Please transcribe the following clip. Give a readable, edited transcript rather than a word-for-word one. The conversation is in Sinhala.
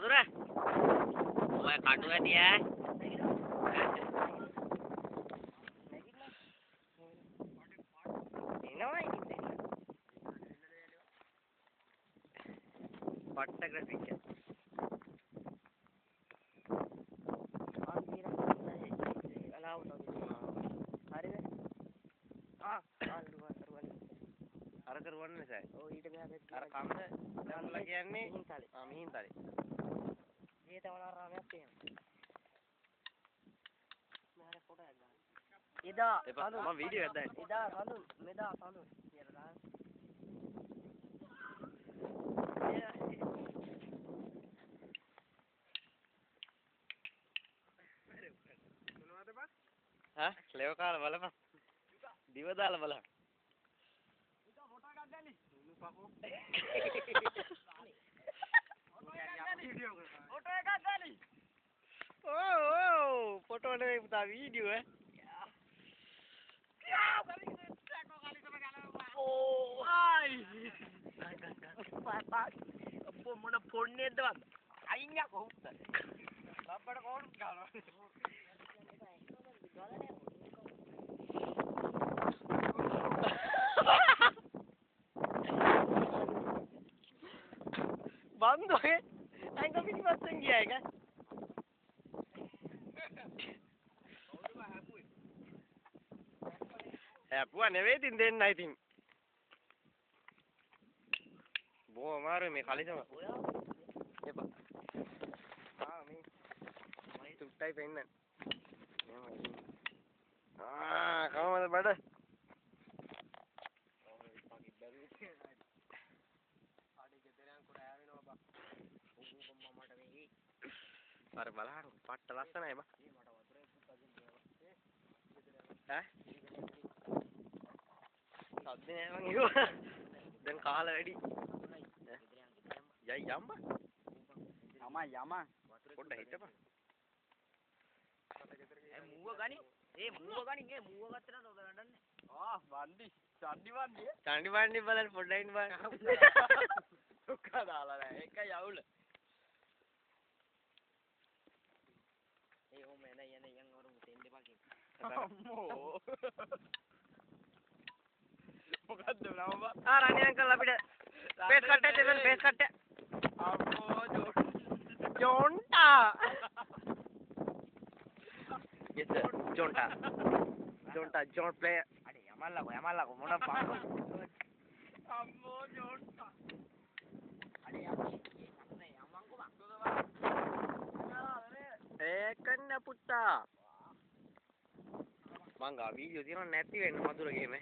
මధుර ඔය කඩු ඇටි ඈ Photography අර කරුවන් නිසා ඔව් ඊට මෙහා අර කන්ද දැම්මලා කියන්නේ මිහින්තලේ මේ තවල රාමයක් තියෙනවා මම ෆොටෝ එකක් ගන්න එදා මම වීඩියෝ එකක් දාන්න එදා සඳුන් මෙදා සඳුන් කියලා දාන්න हाँ लेव काल බලපන් දිව දාලා බලන්න උදා ෆොටෝ එකක් ගන්නි නුනු පපෝ ෆොටෝ එකක් ගන්නි ඕ ෆොටෝ නෙවෙයි පුතා වීඩියෝ ඕ ආයි අපෝ මොන පොන්නේද වද අයින් යා කොහොමද ලබ්බට කොහොමද ගානවා बंद हो गए एंगल भी नहीं बचेंगे गया है क्या है पुआ नेवे दिन दिन नहीं दिन वो हमारे में खाली sama ये पा हाँ मैं तुम टाइप है ना हाँ कहाँ मतलब बड़ा අර බලහන් පට්ට ලස්සනයි බා ඈ සද්ද නෑ මං ඉවර දැන් කාලා වැඩි යයි යම්බා යම පොඩ්ඩ හිටපන් මූව ගනි මූව ගත්තා නේද ඔබ නඩන්නේ වන්දි චණ්ඩි වන්දි බලන්න පොඩ්ඩක් ඉන්න බෑ දුක්ඛ දාලා නෑ ඒක යවුල yang orang tende pagi. Ammo. Bukan tu nama apa? Ah, Rani uncle lapida. Face cut dia face cut. Ammo Jonta. Yes sir, Jonta. Jon player. Ade yamal lagu mona bang. Ammo Jonta. Ade yamang ko bang. කන්න පුතා මං ගා වීඩියෝ තියෙනවා නැති වෙන්න මధుර ගේම